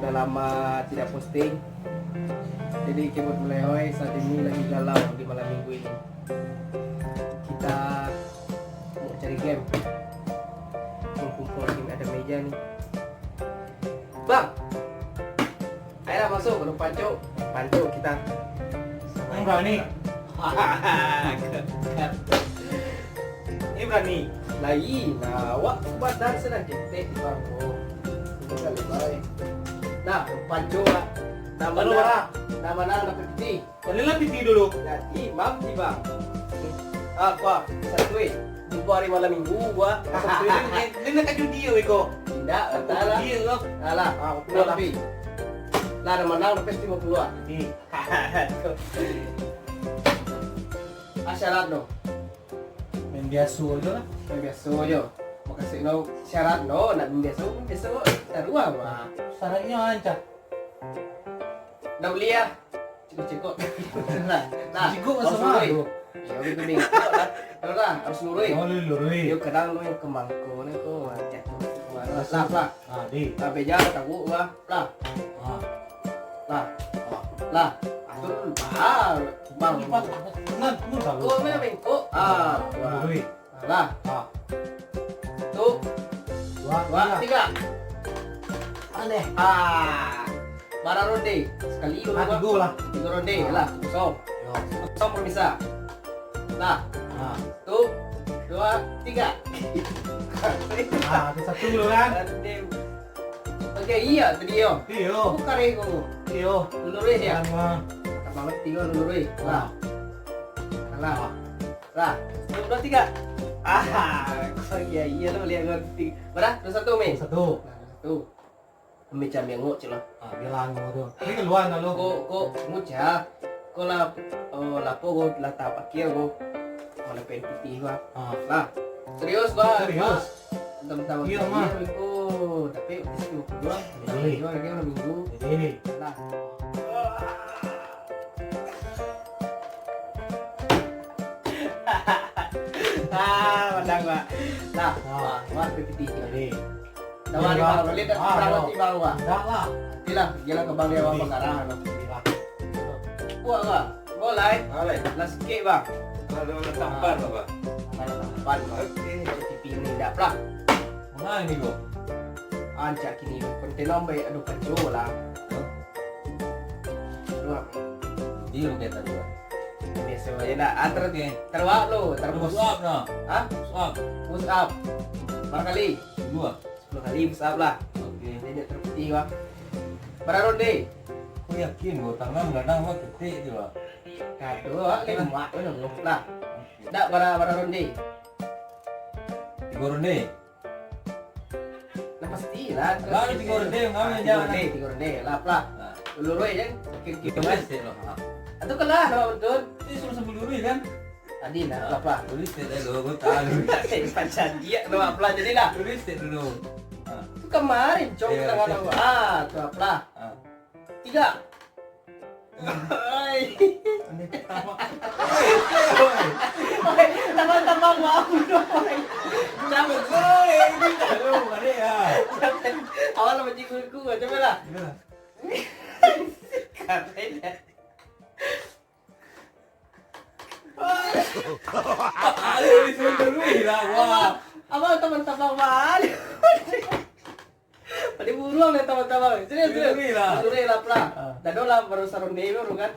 udah lama tidak posting. Jadi Keyboard Melehoi saat ini lagi galau di malam minggu ini. Kita mau cari game. Kumpul game ada meja nih. Bang, ayolah masuk ke Panco kita. Ini berani. Ini berani. Lagi, nah, wak badan sedang kita di bangku. Kita lebay. Nah, Panco lah. Nama dapat piti. Kalian piti dulu. Jadi, mam di bang. Apa? Satu jumpa hari malam minggu gua. Ini nak judi ya, Wiko. Tidak, entahlah. Judi lo. Alah, pulang tapi. Lah, ada menang dapat 50 ah. Di. Syarat no. Main biasa aja lah. Yang biasa aja. Makasih no syarat no, nak biasa taruh mah. Syaratnya ancak. Dah beli ya. Cukup. Nah, Cukup masuk malu. Ya gitu nih. Kalau lah harus nurui. Oh, lurui. Yuk kadang lu yang kemangko nih kok macet. Lah. Ah, di. Sampai jalan tahu lah. Lah. Atur bang. Nan, pun tahu. Oh, mana bengko? Lurui. Lah. Tuh. Dua, tiga. Aneh. Bara ronde. Sekali dulu. Tiga lah. 3 ronde lah. Kosong. Kosong permisa. Lah. Ah. Tuh. 2, 3. Itu satu dulu kan. Oke, iya tadi yo. Iyo. Bukan kamu. Iyo. Lulurin ya. Sama. Banget 3 lulurin. Lah. Lah. 1, 2, 3. Iya lo lihat ngerti. Berapa? 1 Mei. Satu. Nah, 1. Macam yang ngok cilo. Bilang mo tuh. Ini keluar na lo. Ko mucha. Ko la lapo ko la tapakir ko. Mana piti ko. Lah. Serius ba? Serius. Teman-teman Iya, mah. ko. Tapi isi mo kedua. Jadi. Dua lagi orang minggu. Ini. Lah. Mandang ba. Lah. Wah, piti ko. Jadi. Tawari bang, lihat perawati bang wah. Enggak lah. Gila, ke bang dewa pengarang. Gila. Wah enggak, boleh. Boleh. Last cake bang. Kalau tampar apa? Mana tampan bang. Oke. TV ini tidak lah. Mana ini go? Ancak kini konten nombe aduh panjo lah. Dua. Iya lo kita dua. Biasa aja nak antar Oke. terwak lo, terbus. Suap nah. Hah? Suap. Push up. Berapa kali? Dua. 10 kali push up lah. Oke. Ini terputih bang. Berapa ronde? Aku yakin gua tangan gadang mah gede juga. Kedua, 5 lah. Dak berapa ronde? 3 ronde. Nah pasti lah. Lah, 3 ronde, ngambil jangan. 3 ronde lah lah. Lulu aja Kita masih loh. Atau kalah nama betul. Ini suruh sebelum dulu kan? Tadi nah apa? Tulis dulu, gua tahu. Pacar dia nama apa jadi lah. Tulis dulu. Itu kemarin cowok Iya, kita nggak tahu. Itu apa? 3. Hai. Ini pertama. Teman-teman mau dong. Cabut gue, ini tahu ada ya. Awal sama cikgu coba lah. Katanya. Aduh, disuruh dulu lah, wah. Abang teman-teman mana? Tadi buruan nih teman-teman. Serius. Suri lah plah. Dado lah baru sarung dewi baru kan.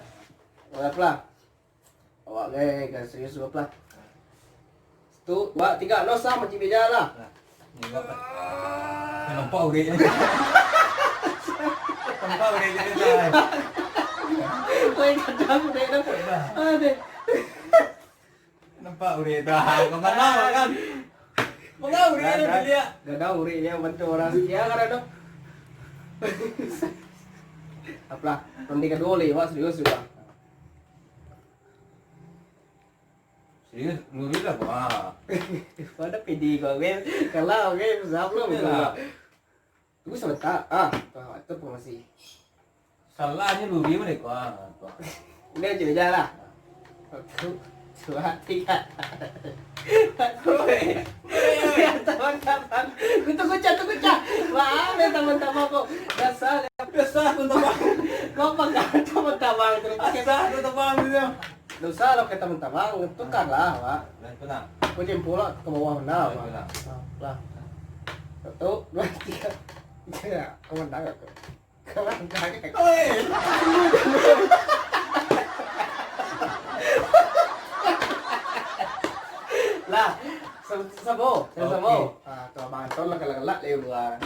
Lah plah. Awak guys, serius gua plah. 1, 2, 3, no sama cibi lah. Nampak udah ini. Nampak udah jadi saya. Woi kadang udah itu. Aduh. Nampak udah dah. Kemana kan? Mana udah ada dia? Gak tahu urinya bantu orang. Ya kan ada. Apalah, ronde kedua lewat serius juga. Serius, lurus lah wah. Pada PD kau game, kalau game zablo betul. Tunggu sebentar. Itu promosi. Salahnya lurus mana kau? Ini aja jalan. 1, 2, 3. Teman-teman, tunggu cak. Mana teman-teman kok? Dasar. aku tabang. Kau teman-teman terus Asa aku tabang dia. dosa lo kita teman-teman tukar lah pak. Lain pula. Kau jempol lah ke bawah mana Lain pula. lah. Satu, dua, tiga. Ya, komandan aku. Komandan. Oi. Lah, sabo, sabo. Okey. Ah, tu abang Anton lah kelak-kelak leh gua.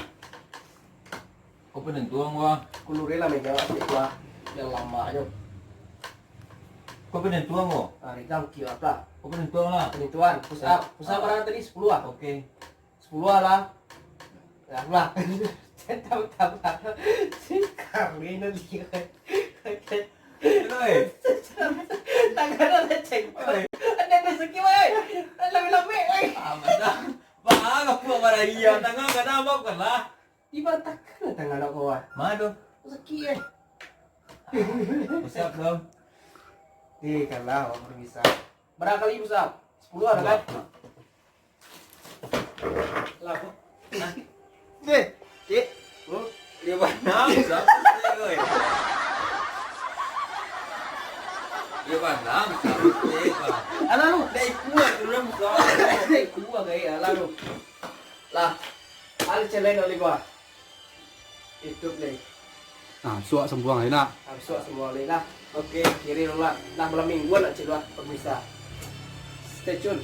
Kau penentuan gua. Kulure lah meja gua yang lama aja. Kau penentuan gua. Ah, rekam kira apa? Kau penentuan lah. Penentuan, push up berapa tadi 10 ah? Okey. 10 lah. Ya lah. Tahu-tahu. Kami nanti. Oi. Tangan ada cek. Ada rezeki weh. Lami-lami weh. Amat dah. Bang, apa pada iya tengah kada apa kan lah. Di batak kan tangan aku wah. Mana tu? Rezeki eh. Usap dong. Kalau orang bisa. Berapa kali push up? 10 ada kan? Lah kok. Cek. Cek. Dia mana? Usap. Oi. Dia mana? Usap. Alah lu. Dai kuat dulu usap. Gua kayak alah lu. Lah. Al challenge oleh gua. Itu nih. Suak sembuang enak. Harus semua oleh lah. Oke, kiri dulu lah. Nah, malam mingguan aja lah pemirsa. Stay tune.